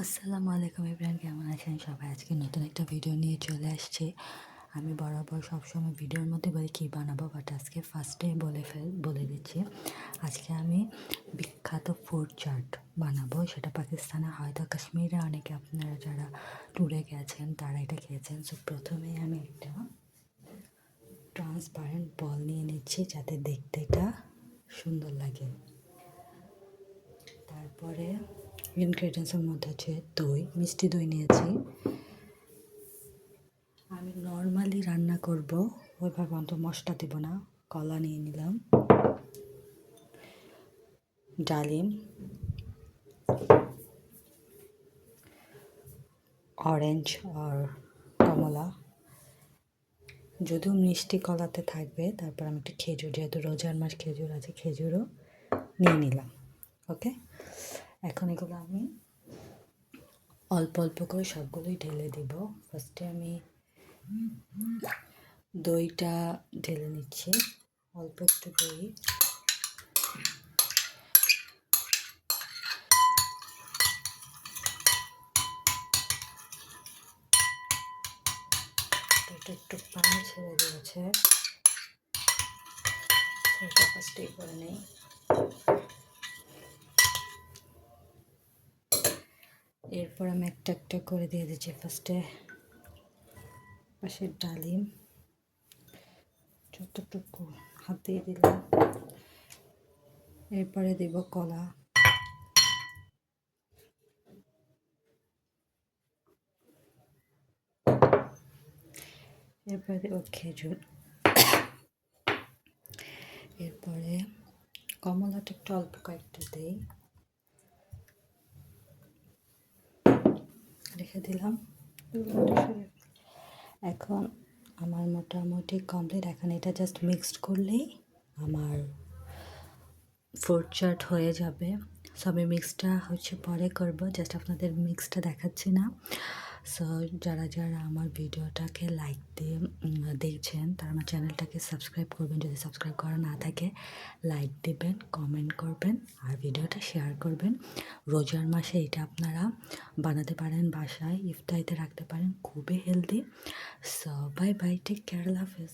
আসসালামু আলাইকুম এভরিওয়ান, কেমন আছেন সবাই? আজকে নতুন একটা ভিডিও নিয়ে চলে আসছি। আমি বরাবর সবসময় ভিডিওর মধ্যে বলি কী বানাবো, বাট আজকে ফার্স্টে বলে দিচ্ছি। আজকে আমি বিখ্যাত ফুড চাট বানাবো। সেটা পাকিস্তানে, হয়তো কাশ্মীরে অনেকে আপনারা যারা ট্যুরে গেছেন তারা এটা খেয়েছেন। সো প্রথমেই আমি একটা ট্রান্সপারেন্ট বল নিয়ে নিচ্ছি যাতে দেখতে এটা সুন্দর লাগে। তারপরে ইনগ্রেডিয়েন্টসের মধ্যে আছে দই, মিষ্টি দই নিয়েছি। আমি নর্মালি রান্না করব, ওইভাবে অন্ত মশলা দেবো না। কলা নিয়ে নিলাম, ডালিম, অরেঞ্জ আর কমলা, যদিও মিষ্টি কলাতে থাকবে। তারপর আমি একটু খেজুর, যেহেতু রোজার মাস খেজুর আছে, খেজুরও নিয়ে নিলাম। ওকে, এখন এগুলো আমি অল্প অল্প করে সবগুলোই ঢেলে দিব। ফার্স্টে আমি দইটা ঢেলে নিচ্ছি, অল্প একটু দই। এটা একটু পানি ছেড়ে দিয়েছে, সেটা ফার্স্টেই করে নেই। এরপর আমি একটা একটা করে দিয়ে দিচ্ছি। ফার্স্টে পাশের ডালিম যতটুকু হাত দিয়ে দিলাম, এরপরে দেব কলা, এরপরে দেব খেজুর, এরপরে কমলাটা একটু অল্প কয়েকটা দিই, রেখে দিলাম। এখন আমার মোটামুটি কমপ্লিট। এখন এটা জাস্ট মিক্সড করলেই আমার ফ্রুট চাট হয়ে যাবে। সো আমি মিক্সটা পরে করব, জাস্ট আপনাদের মিক্সটা দেখাচ্ছি না। সো যারা যারা আমার ভিডিওটাকে লাইক দিয়ে দেখছেন তারা আমার চ্যানেলটাকে সাবস্ক্রাইব করবেন। যদি সাবস্ক্রাইব করা না থাকে লাইক দেবেন, কমেন্ট করবেন আর ভিডিওটা শেয়ার করবেন। রোজার মাসে এটা আপনারা বানাতে পারেন, বাসায় ইফতারিতে রাখতে পারেন, খুবই healthy. So bye bye, take care, আল্লাহ হাফেজ।